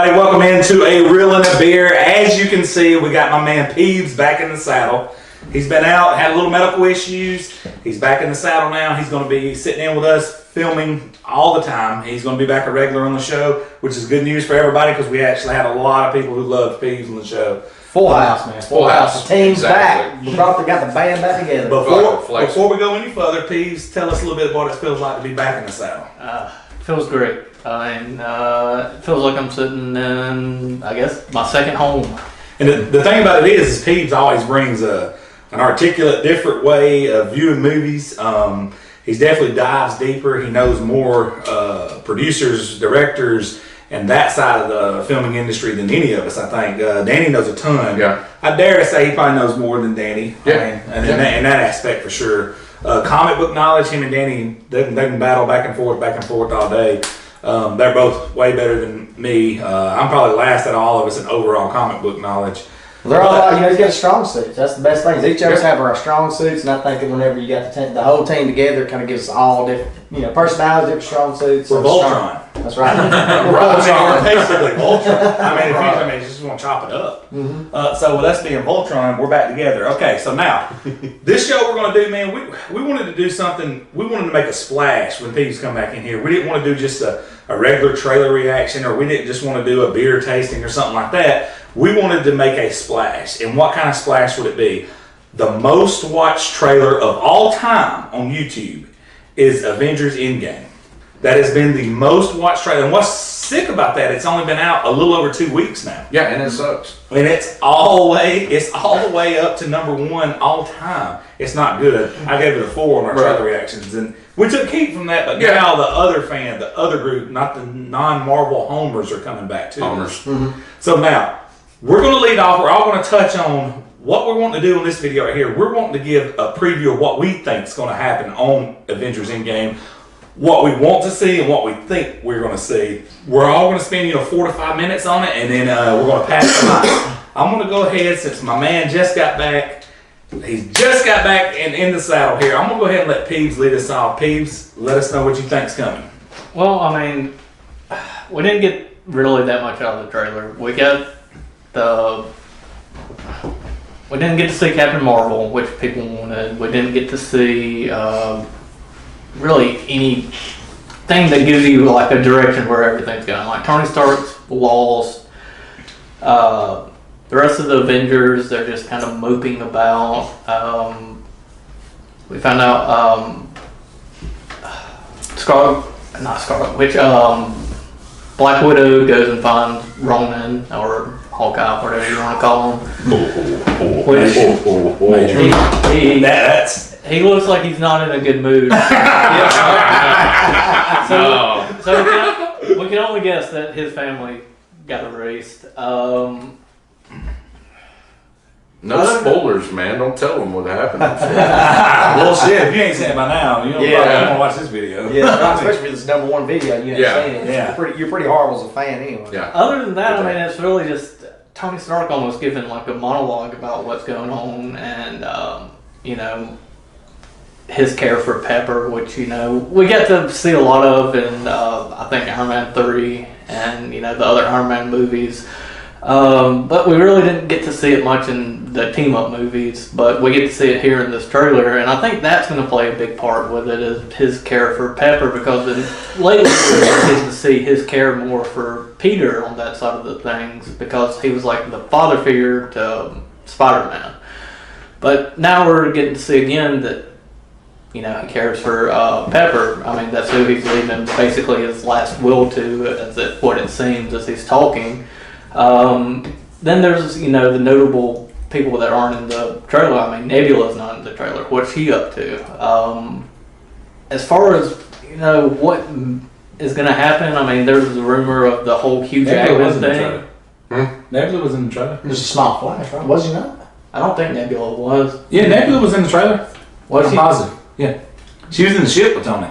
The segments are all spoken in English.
everybody. Welcome into A Reel and a Beer. As you can see, we got my man Peebs back in the saddle. He's been out, had a little medical issues. He's back in the saddle now. He's going to be sitting in with us, filming all the time. He's going to be back a regular on the show, which is good news for everybody because we actually had a lot of people who loved Peebs on the show. Full house, man. Full house. The team's back. We got the band back together. Before we go any further, Peebs, tell us a little bit about what it feels like to be back in the saddle. Feels great. It feels like I'm sitting in, I guess, my second home. And the thing about it is Peebs always brings an articulate, different way of viewing movies. He definitely dives deeper. He knows more producers, directors, and that side of the filming industry than any of us, I think. Danny knows a ton. Yeah. I dare to say he probably knows more than Danny. Yeah. In that aspect for sure. Comic book knowledge, him and Danny, they can battle back and forth all day. They're both way better than me. I'm probably last out of all of us in overall comic book knowledge. They're all, he's got strong suits. That's the best thing. Each of us have our strong suits, and I think that whenever you got the whole team together, it kind of gives us all different, personalities, different strong suits. We're Voltron. That's right. We're basically Voltron. I mean, you just want to chop it up. Mm-hmm. So with us being Voltron, we're back together. Okay, so now, this show we're going to do, man, we wanted to do something, we wanted to make a splash when Peebs come back in here. We didn't want to do just a regular trailer reaction, or we didn't just want to do a beer tasting or something like that. We wanted to make a splash. And what kind of splash would it be? The most watched trailer of all time on YouTube is Avengers Endgame. That has been the most watched trailer. And what's sick about that, it's only been out a little over 2 weeks now. Yeah, and it sucks. And it's all the way up to #1 all time. It's not good. I gave it a 4 on our trailer reactions. And we took heat from that, but now the other group, not the non-Marvel homers, are coming back too. Homers. Mm-hmm. So now, we're going to lead off. We're all going to touch on what we're wanting to do in this video right here. We're wanting to give a preview of what we think is going to happen on Avengers Endgame, what we want to see and what we think we're going to see. We're all going to spend 4 to 5 minutes on it, and then we're going to pass the mic. I'm going to go ahead, since my man just got back. He's just got back and in the saddle here. I'm going to go ahead and let Peebs lead us off. Peebs, let us know what you think's coming. Well, I mean, we didn't get really that much out of the trailer. We didn't get to see Captain Marvel, which people wanted. We didn't get to see really anything that gives you like a direction where everything's going. Like Tony Stark's lost. The rest of the Avengers, they're just kind of moping about. We found out Black Widow goes and finds Ronan, or Hawkeye, whatever you want to call him. He looks like he's not in a good mood. So we can only guess that his family got erased. No spoilers, man. Don't tell them what happened. Well, shit, if you ain't seen it by now, you don't want to watch this video. Yeah, especially if it's #1 video, you ain't seen it. Yeah. You're pretty horrible as a fan anyway. Yeah. Other than that, I mean, it's really just Tony Stark almost giving like a monologue about what's going on, and his care for Pepper, which we get to see a lot of in I think Iron Man 3 and the other Iron Man movies. But we really didn't get to see it much in the team-up movies, but we get to see it here in this trailer, and I think that's going to play a big part with it, is his care for Pepper, because lately we're getting to see his care more for Peter on that side of the things, because he was like the father figure to Spider-Man. But now we're getting to see again that he cares for Pepper. I mean, that's who he's leaving basically his last will to, as what it seems as he's talking. Then there's, the notable people that aren't in the trailer. I mean, Nebula's not in the trailer. What's he up to? As far as, what is going to happen, I mean, there's a rumor of the whole Hugh Jackman thing. Nebula was in the trailer. There's a small flash, right? Was he not? I don't think Nebula was. Yeah, Nebula was in the trailer. Was I'm positive. Yeah. She was in the ship with Tony.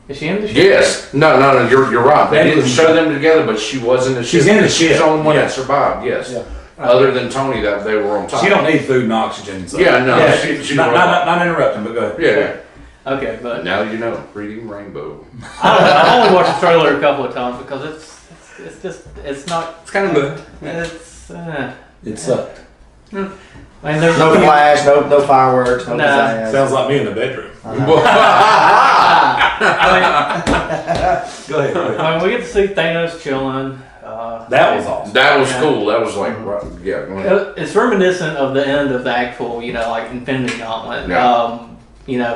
Is she in the ship? Yes. No, you're right. They didn't show them together, but she was in the ship. She's in the ship. She's the only one that survived, yes. Yeah. Other than Tony, that they were on top. She don't need food and oxygen. So. Yeah, no. Yeah, she's not interrupting, but go ahead. Yeah. Okay, but now reading Rainbow. I only watched the trailer a couple of times because it's it's just, it's not. It's kind of good. It's. It sucked. I mean, there's No flash, no fireworks, no Nah. pizzazz. Sounds like me in the bedroom. Go ahead. I mean, we get to see Thanos chilling. That was awesome. That was cool. That was like, right, yeah. Go ahead. It's reminiscent of the end of the actual, like Infinity Gauntlet. Yeah.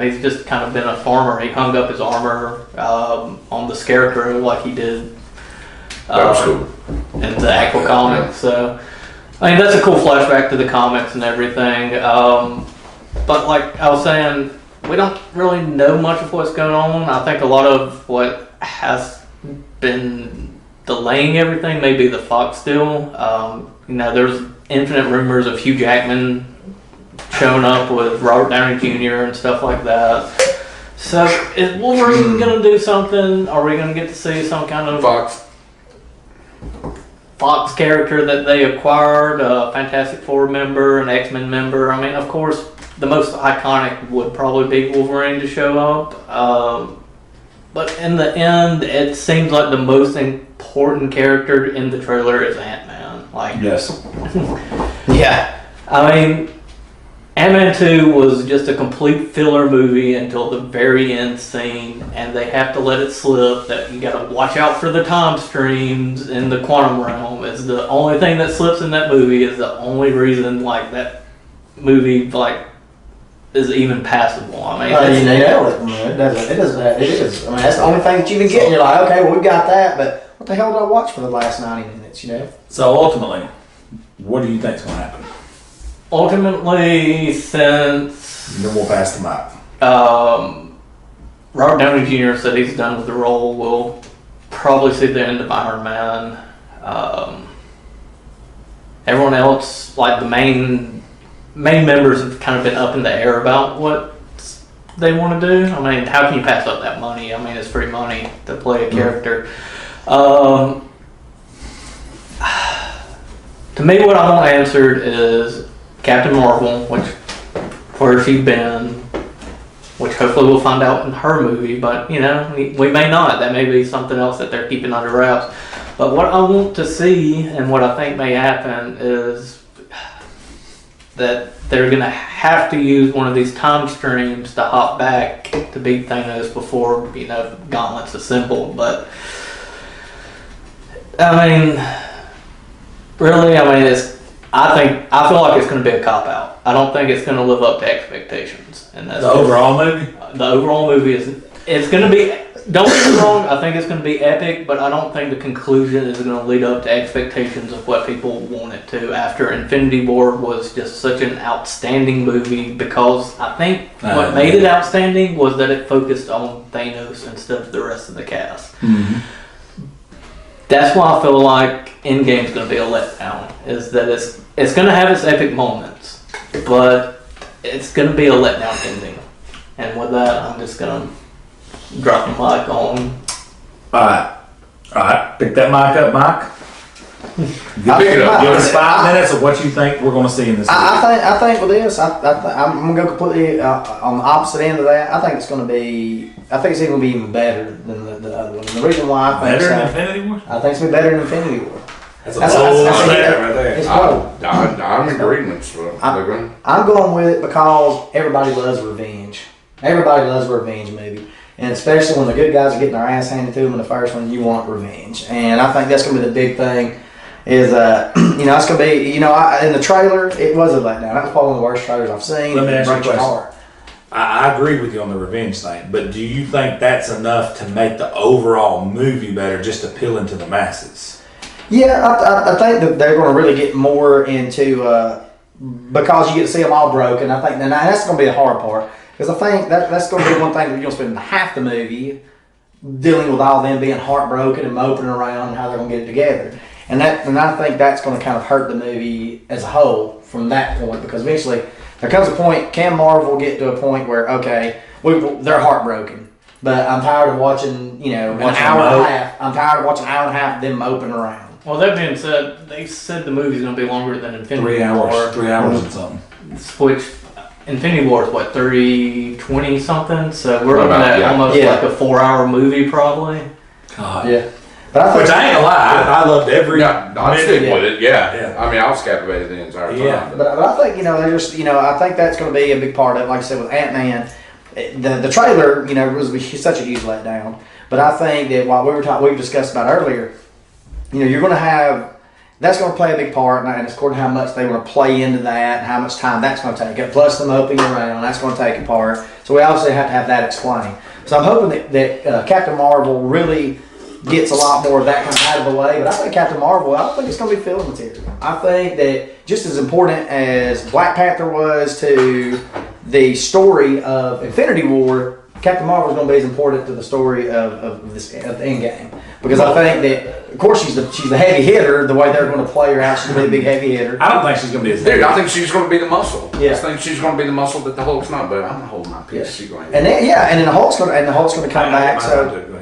He's just kind of been a farmer. He hung up his armor on the Scarecrow like he did That was cool. in the actual comics. So, I mean, that's a cool flashback to the comics and everything. But like I was saying, we don't really know much of what's going on. I think a lot of what has been delaying everything may be the Fox deal. There's infinite rumors of Hugh Jackman showing up with Robert Downey Jr. and stuff like that. So is Wolverine going to do something? Are we going to get to see some kind of Fox character that they acquired, a Fantastic Four member, an X-Men member? I mean, of course, the most iconic would probably be Wolverine to show up. But in the end, it seems like the most important character in the trailer is Ant-Man. Yes. Yeah. I mean, Ant-Man 2 was just a complete filler movie until the very end scene, and they have to let it slip that you gotta watch out for the time streams in the quantum realm. It's the only thing that slips in that movie. Is the only reason that movie is even passable. I mean, You nailed it. It is. I mean, that's the only thing that you can get. And you're like, okay, well, we got that, but what the hell did I watch for the last 90 minutes, So ultimately, what do you think's going to happen? ultimately, since Then we'll pass the mic. Robert Downey Jr. said he's done with the role, we'll probably see the end of Iron Man. Everyone else, like the main members, have kind of been up in the air about what they want to do. I mean, how can you pass up that money? I mean, it's free money to play a character. To me, what I want answered is Captain Marvel, where's she been? Which hopefully we'll find out in her movie, but we may not. That may be something else that they're keeping under wraps. But what I want to see and what I think may happen is that they're going to have to use one of these time streams to hop back to beat Thanos before, Gauntlet's assembled. But, I mean, really, I feel like it's going to be a cop-out. I don't think it's going to live up to expectations. And that's The overall movie? The overall movie it's going to be, don't get me wrong, I think it's going to be epic, but I don't think the conclusion is going to lead up to expectations of what people want it to after Infinity War was just such an outstanding movie, because I think what made it outstanding was that it focused on Thanos instead of the rest of the cast. Mm-hmm. That's why I feel like Endgame's going to be a letdown, is that it's going to have its epic moments, but it's going to be a letdown ending. And with that, I'm just going to drop the mic on. Alright. Pick that mic up, Mike. Pick it up. Give us 5 minutes of what you think we're going to see in this movie. I think with this, I'm going to go completely on the opposite end of that. I think it's going to be, I think it's even going to be even better than the other one. And the reason why I think Better than Infinity War? I think it's going to be better than Infinity War. That's a whole that's- statement right there. It's cool. I'm in agreement. So I'm going with it because everybody loves revenge. Everybody loves a revenge movie. And especially when the good guys are getting their ass handed to them in the first one, you want revenge. And I think that's going to be the big thing is, it's going to be, in the trailer, it was a letdown. That was probably one of the worst trailers I've seen. Let me ask you a Breaks your question. heart. I agree with you on the revenge thing, but do you think that's enough to make the overall movie better, just appealing to the masses? Yeah, I think that they're going to really get more into, because you get to see them all broken. I think that's going to be the hard part. Because I think that's going to be one thing that you're going to spend half the movie dealing with all them being heartbroken and moping around and how they're going to get it together. And I think that's going to kind of hurt the movie as a whole from that point, because eventually there comes a point, can Marvel get to a point where, okay, they're heartbroken, but I'm tired of watching, an hour and a half. I'm tired of watching an hour and a half of them moping around. Well, that being said, they said the movie's going to be longer than Infinity 3 hours. War. 3 hours and something. Which Infinity War is what, 320 something? So we're looking at Yeah. almost like a 4-hour movie probably. God. Yeah. But I think, Which I ain't gonna lie, I loved every. Yeah, I'd stick with it. Yeah. Yeah. I mean, I was captivated the entire time. Yeah. but I think they're just I think that's going to be a big part of it. Like I said with Ant-Man, the trailer was such a huge letdown. But I think that while we discussed about earlier, you're going to have. That's going to play a big part, and it's according to how much they want to play into that and how much time that's going to take. It plus them moping around, that's going to take a part. So we obviously have to have that explained. So I'm hoping that Captain Marvel really gets a lot more of that kind of out of the way. But I think Captain Marvel, I don't think it's going to be filler material. I think that just as important as Black Panther was to the story of Infinity War, Captain Marvel is going to be as important to the story of the Endgame. Because I think that, of course, she's the heavy hitter. The way they're going to play her out, she's going to be a big heavy hitter. I don't think she's gonna be as. Dude, I think she's going to be the muscle. Yeah. I think she's going to be the muscle that the Hulk's not. But I'm holding my peace. Yeah. Go ahead. And then, and then the Hulk's going to come back.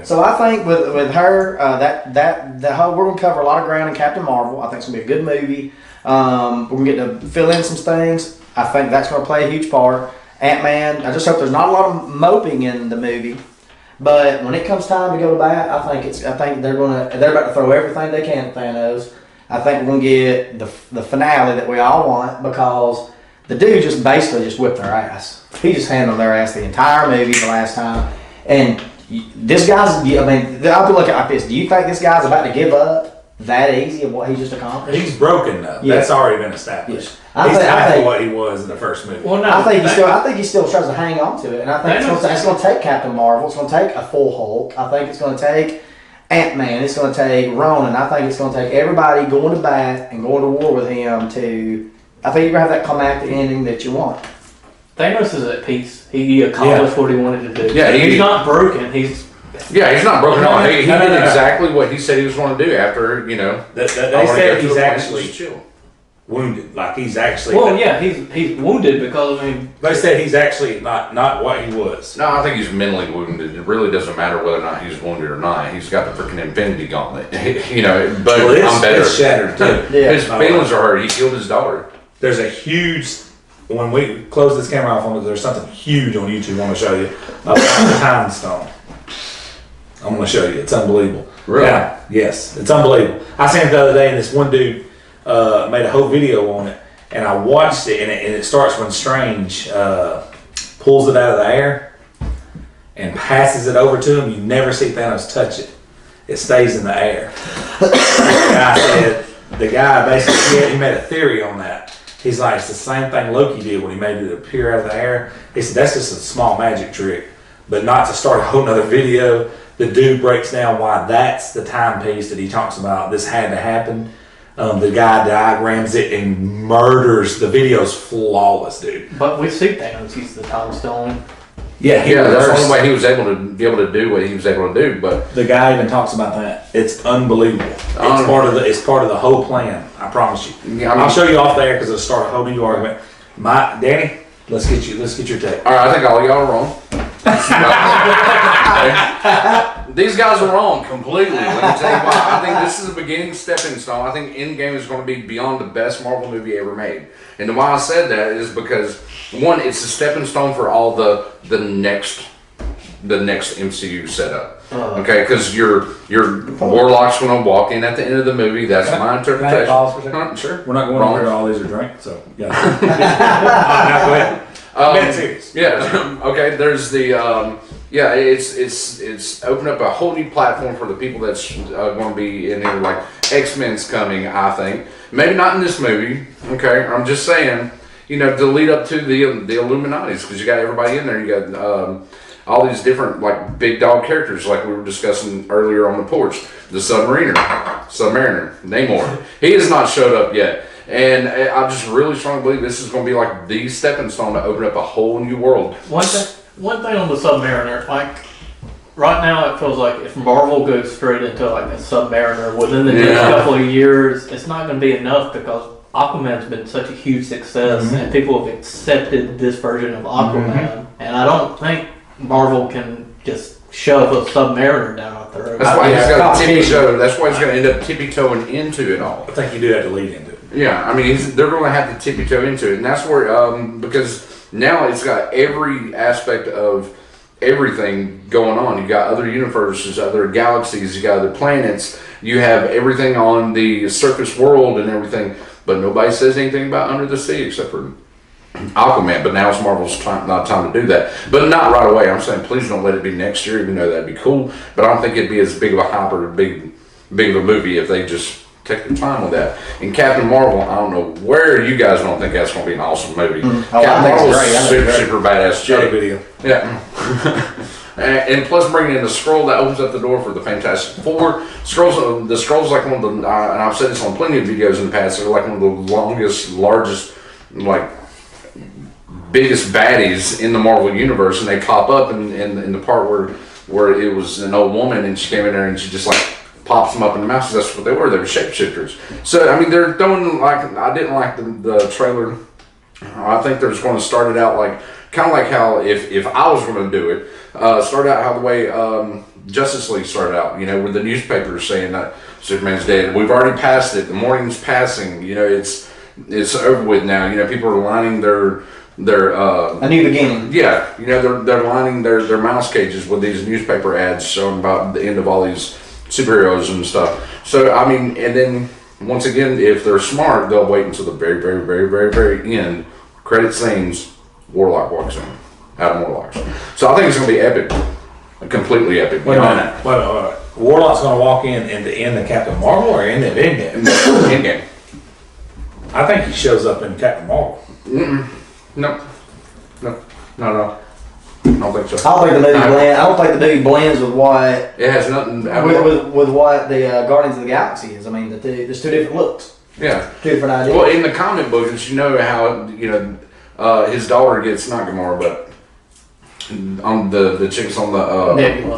So I think with her we're going to cover a lot of ground in Captain Marvel. I think it's going to be a good movie. We're going to get to fill in some things. I think that's going to play a huge part. Ant-Man. I just hope there's not a lot of moping in the movie. But when it comes time to go to bat, I think they're about to throw everything they can at Thanos. I think we're going to get the finale that we all want because the dude just basically just whipped their ass. He just handled their ass the entire movie the last time. And this guy's, I'll be looking like this. Do you think this guy's about to give up that easy of what he just accomplished? He's broken though. Yeah. That's already been established. I He's think- half of what he was in the first movie. Well, no, I think he still tries to hang on to it, and I think it's going to take Captain Marvel. It's going to take a full Hulk. I think it's going to take Ant-Man. It's going to take Ronan. I think it's going to take everybody going to bat and going to war with him to. I think you're going to have that climactic ending that you want. Thanos is at peace. He accomplished what he wanted to do. Yeah, he's not broken. He's not broken No, on. He no, did no. exactly what he said he was going to do after, They I wanna said go to he's a place actually to chill. wounded. Like he's actually. he's wounded because They said he's actually not what he was. No, I think he's mentally wounded. It really doesn't matter whether or not he's wounded or not. He's got the freaking Infinity Gauntlet, But I'm better. It's shattered too. Yeah. His feelings are hurt. He killed his daughter. There's a huge. When we close this camera off on it, there's something huge on YouTube I want to show you about the time stone. I'm going to show you. It's unbelievable. Really? Yeah, yes, it's unbelievable. I seen it the other day, and this one dude made a whole video on it, and I watched it, and it starts when Strange pulls it out of the air and passes it over to him. You never see Thanos touch it. It stays in the air. The guy basically he made a theory on that. He's like, it's the same thing Loki did when he made it appear out of the air. He said, that's just a small magic trick. But not to start a whole nother video. The dude breaks down why that's the timepiece that he talks about. This had to happen. The guy diagrams it and murders. The video's flawless, dude. but we see Thanos use the time stone. Yeah, That's the only way he was able to do what he was able to do. But the guy even talks about that. It's unbelievable. It's part of the whole plan. I promise you. Yeah, I'll show you off there because it'll start a whole new argument. Danny, let's get your take. all right, I think all y'all are wrong. These guys are wrong completely. Let me tell you why. I think this is a beginning stepping stone. I think Endgame is going to be beyond the best Marvel movie ever made. And why I said that is because one, it's a stepping stone for all the next MCU setup. Okay, because your Warlock's going to walk in at the end of the movie. That's my interpretation. pause for a second? Sure. We're not going over to all these are drink, so yeah. Now go ahead. I'm serious. Yeah. Okay. There's the it's opened up a whole new platform for the people that's going to be in here. Like X-Men's coming, I think. Maybe not in this movie. Okay. I'm just saying. To lead up to the Illuminatis, because you got everybody in there. You got all these different like big dog characters, like we were discussing earlier on the porch. The Submariner, Namor. He has not showed up yet. And I just really strongly believe this is going to be like the stepping stone to open up a whole new world. One thing on the Submariner, like right now it feels like if Marvel goes straight into like a Submariner within the next couple of years, it's not going to be enough because Aquaman's been such a huge success and people have accepted this version of Aquaman. And I don't think Marvel can just shove a Submariner down our throat. That's why he's got to tippy-toe. That's why he's going to end up tippy-toeing into it all. I think you do have to lead into it. Yeah, I mean, they're going to have to tippy-toe into it. And that's where, because now it's got every aspect of everything going on. You got other universes, other galaxies, you got other planets. You have everything on the surface world and everything, but nobody says anything about Under the Sea except for Aquaman. But now it's Marvel's not time to do that. But not right away. I'm saying please don't let it be next year, even though that'd be cool. But I don't think it'd be as big of a hype or big of a movie if they just take their time with that. And Captain Marvel, I don't know where you guys don't think that's going to be an awesome movie. Oh, Captain Marvel's great. super badass chick. Video. Yeah. And plus bringing in the scroll that opens up the door for the Fantastic Four. The scroll's like one of the, and I've said this on plenty of videos in the past, they're like one of the longest, largest, like, biggest baddies in the Marvel Universe, and they pop up in the part where it was an old woman and she came in there and she just like pops them up in the mouth. That's what they were. They were shapeshifters. So, I mean, they're throwing, like, I didn't like the trailer. I think they're just going to start it out like, kind of like how if I was going to do it, start out how the way Justice League started out, you know, with the newspapers saying that Superman's dead. We've already passed it. The morning's passing. You know, it's over with now. You know, people are lining their a new beginning. Yeah, you know, they're lining their mouse cages with these newspaper ads showing about the end of all these superheroes and stuff. So, I mean, and then once again, if they're smart, they'll wait until the very, very, very, very, very end. Credit scenes, Warlock walks in. Adam Warlock. So I think it's going to be epic. Completely epic. Wait a minute. Warlock's going to walk in the end of Captain Marvel or in the Endgame? Endgame. I think he shows up in Captain Marvel. No, not at all. I don't think so. I don't think the movie blends with what It has nothing. with what the Guardians of the Galaxy is. I mean, there's two different looks, Yeah. two different ideas. Well, in the comic books, you know how his daughter gets not Gamora, but on the chicks on the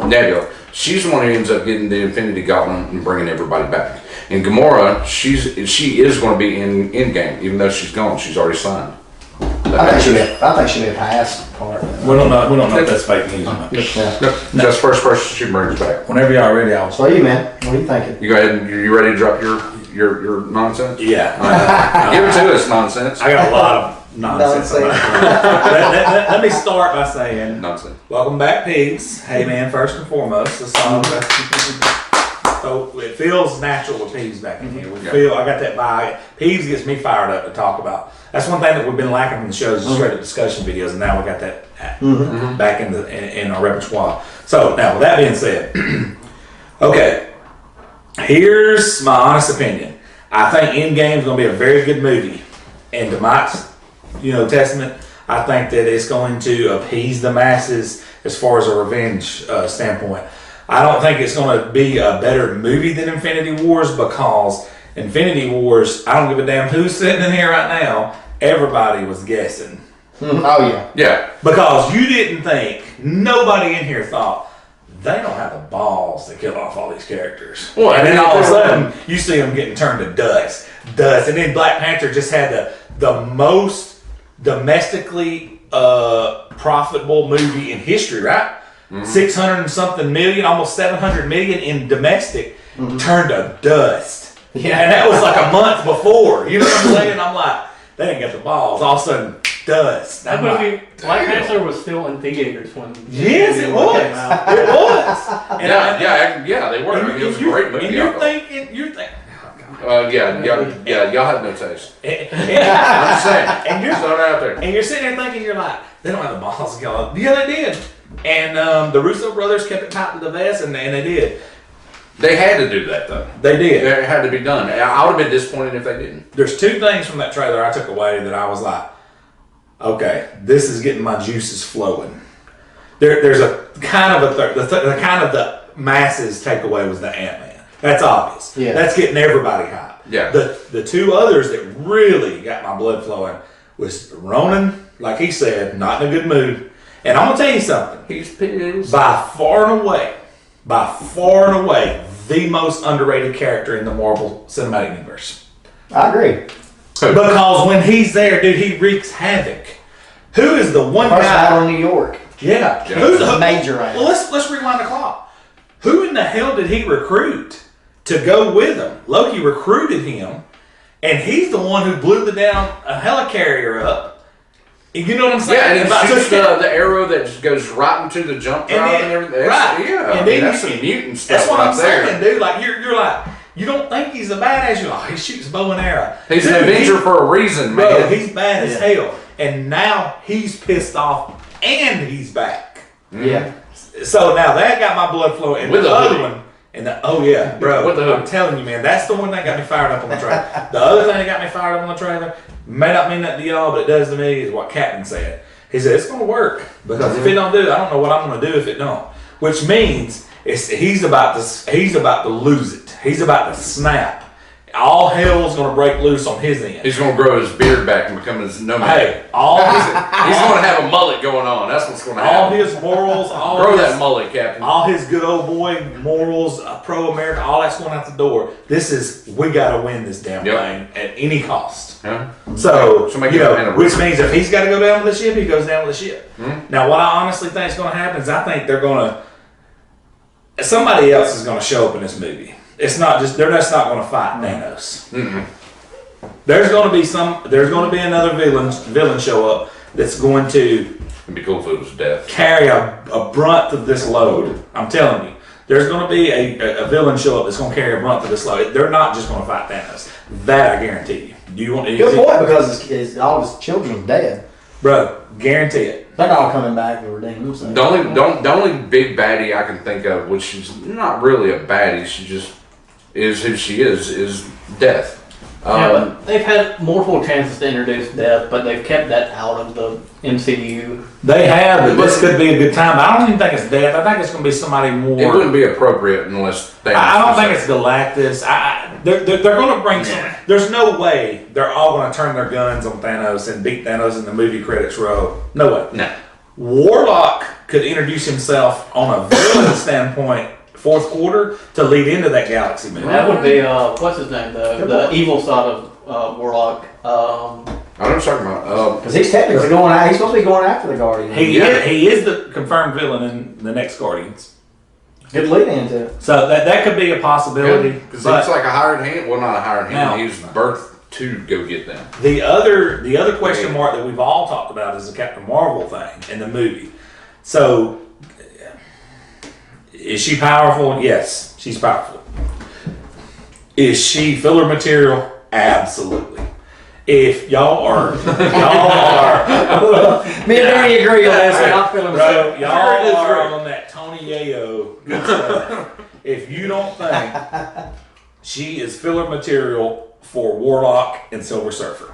Nebula. She's the one who ends up getting the Infinity Gauntlet and bringing everybody back. And Gamora, she is going to be in Endgame, even though she's gone. She's already signed. I think she'll be a pass part. We don't know if that's fake news or not. Yeah. That's the first person she brings back. Whenever y'all ready, I'll. So you, man, what are you thinking? You go ahead and you ready to drop your nonsense? Yeah. Give it to us, nonsense. I got a lot of nonsense. Let me start by saying, Nonsense. welcome back, Pigs. Hey, man, first and foremost, the song. So it feels natural with Pigs back in here. I got that vibe. Pigs gets me fired up to talk about. That's one thing that we've been lacking from the shows is straight up discussion videos, and now we got that back in our repertoire. So now, with that being said, okay, here's my honest opinion. I think Endgame is going to be a very good movie, and to Mike's, testament, I think that it's going to appease the masses as far as a revenge standpoint. I don't think it's going to be a better movie than Infinity Wars because Infinity Wars, I don't give a damn who's sitting in here right now, everybody was guessing. Oh, yeah. Yeah. Because you didn't think, nobody in here thought, they don't have the balls to kill off all these characters. Well, and then all of a sudden, you see them getting turned to dust. And then Black Panther just had the most domestically profitable movie in history, right? 600 and something million, almost 700 million in domestic, turned to dust. Yeah. And that was like a month before. You know what I'm saying? I'm like, they didn't get the balls. All of a sudden, dust. That movie, Black Panther, was still in theaters when. Yes, it was. It was. And Yeah, they were. It was a great movie. And you're thinking. Y'all have no taste. And, I'm just saying. and you're Throw it out there. and you're sitting there thinking, you're like, they don't have the balls to kill off. Yeah, they did. And the Russo brothers kept it tight to the vest, and they did. They had to do that though. They did. It had to be done. I would have been disappointed if they didn't. There's two things from that trailer I took away that I was like, okay, this is getting my juices flowing. There's a kind of the kind of the masses takeaway was the Ant-Man. That's obvious. Yeah. That's getting everybody hyped. Yeah. The two others that really got my blood flowing was Ronan, like he said, not in a good mood. And I'm gonna tell you something. He's pissed. By far and away, the most underrated character in the Marvel Cinematic Universe. I agree. Because when he's there, dude, he wreaks havoc. Who is the one First guy? battle in New York. Yeah. Yeah. Who's the Major. Well, let's rewind the clock. Who in the hell did he recruit to go with him? Loki recruited him, and he's the one who blew a helicarrier up You know what I'm saying? Yeah, and it shoots the arrow that just goes right into the jump drive and everything. Right. Yeah, and then that's some mutant stuff. That's what right I'm there. saying, dude. Like you're like, you don't think he's a badass. You're like, he shoots bow and arrow. He's an Avenger for a reason, man. Bro, he's bad as hell. And now he's pissed off and he's back. Yeah. So now that got my blood flowing. And With the the other hoodie. one, and bro, With the hoodie. I'm telling you, man, that's the one that got me fired up on the trailer. The other thing that got me fired up on the trailer, may not mean that to y'all, but it does to me, is what Captain said. He said, it's going to work. Because if it don't do it, I don't know what I'm going to do if it don't. Which means he's about to lose it. He's about to snap. All hell's going to break loose on his end. He's going to grow his beard back and become his nomad. Hey, He's going to have a mullet going on. That's what's going to all happen. his morals, Grow that mullet, Captain. all his good old boy morals, pro-America, all that's going out the door. We got to win this damn thing at any cost. Yeah. So, Somebody you get him in know, a which river. means if he's got to go down with the ship, he goes down with the ship. Mm-hmm. Now, what I honestly think is going to happen is I think they're going to, somebody else is going to show up in this movie. It's not just, they're just not going to fight Thanos. Mm-hmm. There's going to be another villain show up that's going to It'd be cool if it was death. carry a brunt of this load. I'm telling you. There's going to be a villain show up that's going to carry a brunt of this load. They're not just going to fight Thanos. That I guarantee you. Do you want to? Good point, because all his children are dead. Bro, guarantee it. They're not coming back to redeem themselves. The only big baddie I can think of, which she's not really a baddie, she just is who she is death. But they've had multiple chances to introduce death, but they've kept that out of the MCU. They have, but this could be a good time. I don't even think it's death. I think it's going to be somebody more. It wouldn't be appropriate unless Thanos. I don't think it's Galactus. They're going to bring some. There's no way they're all going to turn their guns on Thanos and beat Thanos in the movie credits roll. No way. No. Warlock could introduce himself on a villain standpoint, fourth quarter, to lead into that Galaxy movie. That would be what's his name, the evil side of Warlock. I know what I'm talking about. Because he's technically going out. He's supposed to be going after the Guardian. He is the confirmed villain in the next Guardians. Good lead into it. So that could be a possibility. Because But it's like a hired hand. Well, not a hired hand. Now- He was birthed to go get them. the other question mark that we've all talked about is the Captain Marvel thing in the movie. So is she powerful? Yes, she's powerful. Is she filler material? Absolutely. If y'all are Me and Danny agree on this one. I'm feeling Bro, so. y'all are on that Tony Yayo good stuff. If you don't think she is filler material for Warlock and Silver Surfer,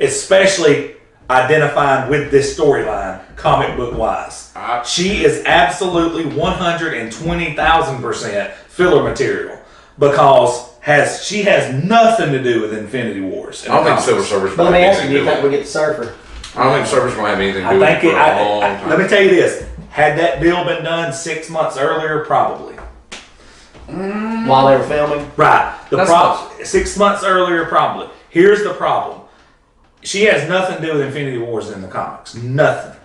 especially identifying with this storyline, comic book wise, she is absolutely 120,000% filler material because she has nothing to do with Infinity Wars. I don't think Silver Surfer's But let going me to ask you, do you think we get the Surfer? I don't think Surfer's going to have anything to I do with think it for a long time. let me tell you this: had that deal been done 6 months earlier, probably. While they were filming? Right. That's 6 months earlier, probably. Here's the problem: she has nothing to do with Infinity Wars in the comics. Nothing.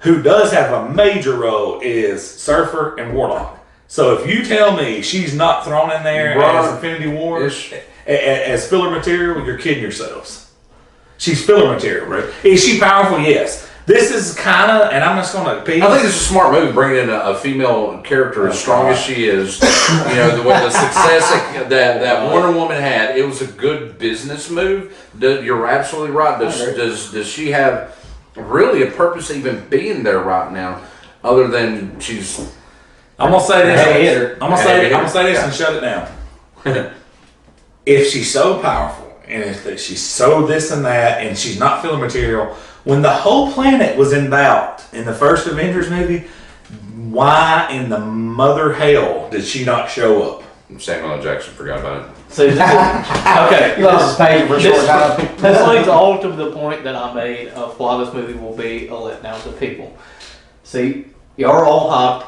Who does have a major role is Surfer and Warlock. So if you tell me she's not thrown in there as Infinity Wars as filler material, you're kidding yourselves. She's filler material, bro. Is she powerful? Yes. This is kind of, and I'm just going to. I think it's a smart move bringing in a female character as strong as she is. You know, with the success that Wonder Woman had, it was a good business move. You're absolutely right. Does she have really a purpose even being there right now, other than she's? I'm gonna say this. I'm gonna say this Yeah. and shut it down. If she's so powerful and if she's so this and that and she's not filler material, when the whole planet was in doubt in the first Avengers movie, why in the mother hell did she not show up? Samuel L. Jackson forgot about it. So this is, okay, He lost his page for a short time. this leads all to the point that I made of why this movie will be a letdown to people. See, y'all are all hyped.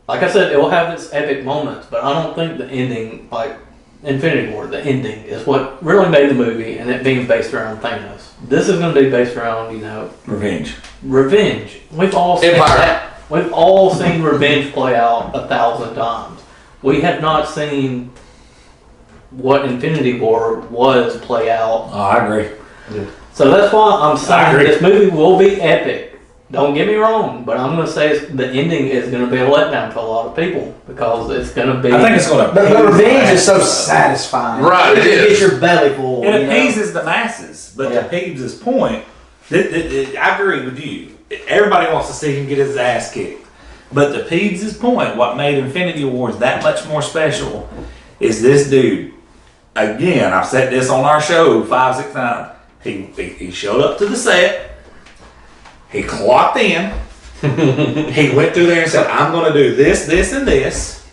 Like I said, it will have its epic moments, but I don't think the ending, like Infinity War, the ending is what really made the movie, and it being based around Thanos. This is going to be based around, Revenge. revenge. We've all seen Empire. that. We've all seen revenge play out 1,000 times. We have not seen what Infinity War was play out. Oh, I agree. So that's why I'm I saying agree. this movie will be epic. Don't get me wrong, but I'm going to say the ending is going to be a letdown to a lot of people because it's going to be. I think it's going to. But revenge is so satisfying. Right, it It is. gets your belly full. It you know? appeases the masses, but Yeah. to Peeves' point, I agree with you. Everybody wants to see him get his ass kicked. But to Peeves' point, what made Infinity Wars that much more special is this dude. Again, I've said this on our show 5-6 times. He showed up to the set. He clocked in. He went through there and said, I'm going to do this, this, and this.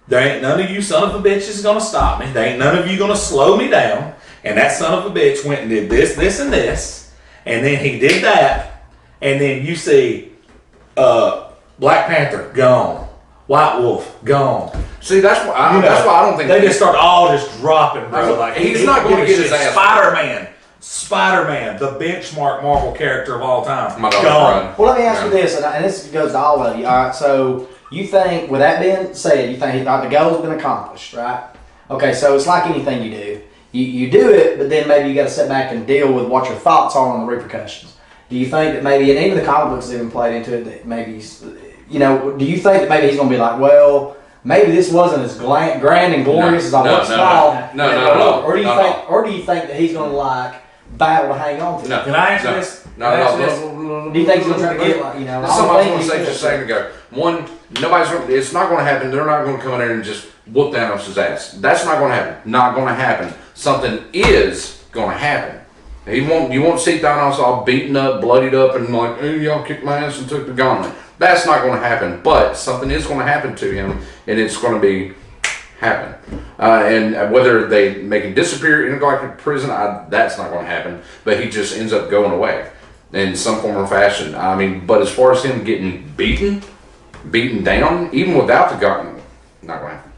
There ain't none of you son of a bitches going to stop me. There ain't none of you going to slow me down. And that son of a bitch went and did this, this, and this. And then he did that. And then you see Black Panther gone. White Wolf gone. See, that's why I don't think they just start all just dropping, bro. Like He's not going to get his ass. Spider-Man, the benchmark Marvel character of all time. My dog Gone. run. Well, let me ask you this, and this goes to all of you. All right, so you think, with that being said, you think the goal's been accomplished, right? Okay, so it's like anything you do. You do it, but then maybe you got to sit back and deal with what your thoughts are on the repercussions. Do you think that maybe, and even the comic books even played into it, that maybe, you know, do you think that maybe he's going to be like, well, maybe this wasn't as grand and glorious as I once thought? No. Or do you think that he's going to like battle to hang on to? No. Can I answer this? No. Do you think he's going to try to get, like, you know? That's something I was going to say just a second ago. One, it's not going to happen. They're not going to come in there and just whoop Thanos' ass. That's not going to happen. Not going to happen. Something is going to happen. You won't see Thanos all beaten up, bloodied up, and like, hey, y'all kicked my ass and took the gauntlet. That's not going to happen. But something is going to happen to him, and it's going to happen. And whether they make him disappear in a galactic prison, that's not going to happen. But he just ends up going away in some form or fashion. I mean, but as far as him getting beaten down, even without the gauntlet, not going to happen.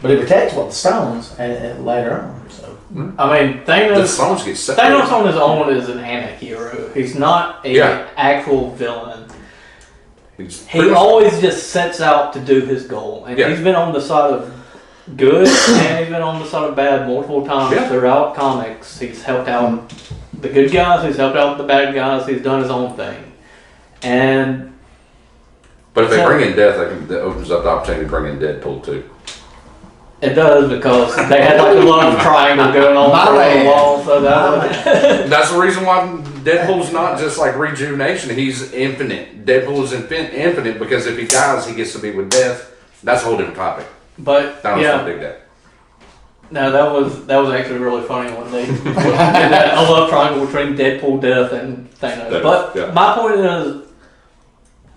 But it protects the stones and later on. So I mean, The Thanos stones get separated. Thanos on his own is an anti-hero. He's not an actual villain. He's He pretty much- always just sets out to do his goal. And Yeah. he's been on the side of good and he's been on the side of bad multiple times throughout comics. He's helped out the good guys, he's helped out the bad guys, he's done his own thing. And But if they bring in Death, that opens up the opportunity to bring in Deadpool too. it does because they had like a love triangle going on My for a man. while. So that That's the reason why Deadpool's not just like rejuvenation. He's infinite. Deadpool is infinite because if he dies, he gets to be with Death. That's a whole different topic. but I don't yeah, dig that. no, that was actually really funny when they did that, a love triangle between Deadpool, Death, and Thanos. But my point is,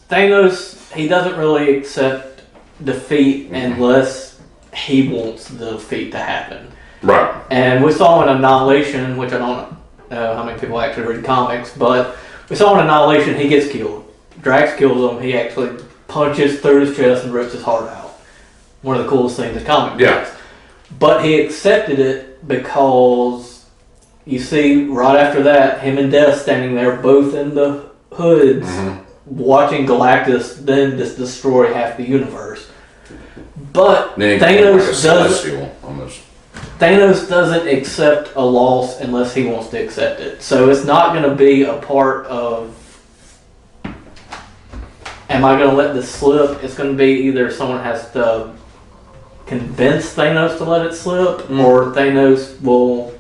Thanos, he doesn't really accept defeat unless he wants the defeat to happen. Right. And we saw in Annihilation, which I don't know how many people actually read comics, but we saw in Annihilation he gets killed. Drax kills him. He actually punches through his chest and rips his heart out. One of the coolest things in comic books. Yeah. But he accepted it because you see right after that him and Death standing there both in the hoods watching Galactus then just destroy half the universe. But Then he became like a Thanos doesn't. celestial almost. Thanos doesn't accept a loss unless he wants to accept it. So it's not going to be a part of, am I going to let this slip? It's going to be either someone has to convince Thanos to let it slip, or Thanos will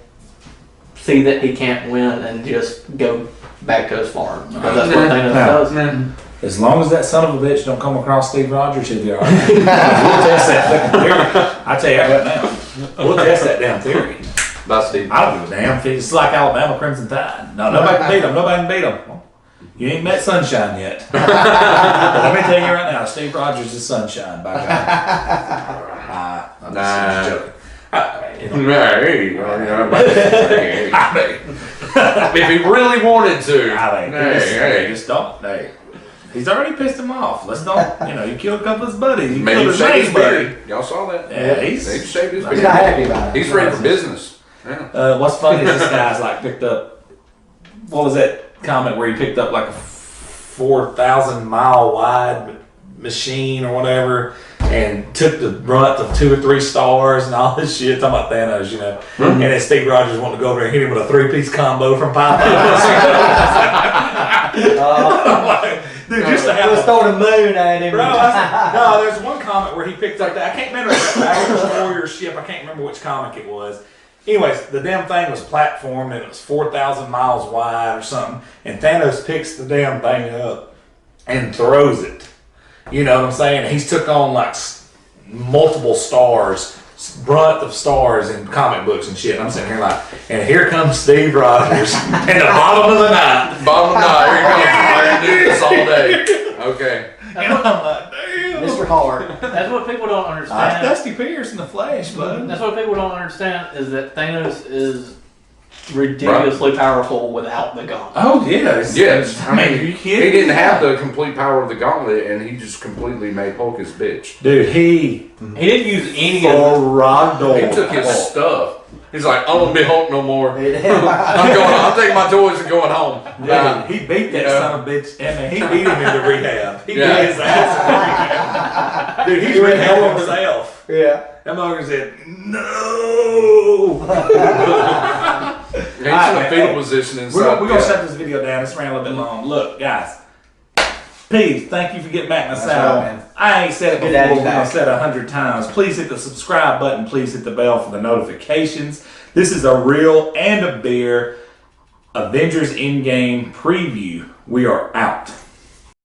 see that he can't win and just go back to his farm. Because that's what Thanos does. As long as that son of a bitch don't come across Steve Rogers, he'll be all right. We'll test that fucking theory. I tell you that right now. We'll test that damn theory. That's Steve. I don't give a damn. It's like Alabama Crimson Tide. No, nobody can beat them. Nobody can beat them. You ain't met Sunshine yet. But let me tell you right now, Steve Rogers is Sunshine. By God. I'm just joking. If he really wanted to. Just don't. Hey, he's already pissed him off. Let's don't. You killed a couple of his buddies. You Maybe killed he his shaved main his buddy. beard. Y'all saw that? Yeah, He shaved his beard. he's not happy about it. He's ready for business. Yeah. What's funny is this guy's like picked up. What was that comment where he picked up like a 4,000 mile wide machine or whatever, and took the brunt of 2 or 3 stars and all this shit. Talking about Thanos, you know. And then Steve Rogers wanted to go over there and hit him with a 3-piece combo from Popeye. Dude, just to have Let's throw the moon at him. Bro, no, there's one comic where he picked up that. I can't remember the Avengers Warrior ship. I can't remember which comic it was. Anyways, the damn thing was platformed and it was 4,000 miles wide or something. And Thanos picks the damn thing up and throws it. You know what I'm saying? He's took on like multiple stars, brunt of stars in comic books and shit. And I'm sitting here like, and here comes Steve Rogers in the bottom of the night. Bottom of the night, here he comes. I can do this all day. Okay. And I'm like, damn. Mr. Hard. That's what people don't That's understand. Dusty Pierce in the Flash, bud. That's what people don't understand is that Thanos is ridiculously powerful without the gauntlet. Oh, yes. Yes. I mean, are you he kidding? didn't have the complete power of the gauntlet, and he just completely made Hulk his bitch. Dude, he He didn't use any of Rogdol. He took his stuff. He's like, I don't want to be Hulk no more. I'm Yeah. I'm taking my toys and going home. Dude, he beat that Yeah. son of a bitch. I mean, he beat him into rehab. He Yeah. beat his ass into rehab. Dude, he's rehabbing himself. Yeah. That motherfucker said, no. He's in a fetal position We're inside. going to shut this video down. It's ran a little bit long. Look, guys. Please, thank you for getting back in the That's saddle. right, man. I ain't said it Good before, to have you but I've back. said it 100 times. Please hit the subscribe button. Please hit the bell for the notifications. This is a real and a beer Avengers Endgame preview. We are out.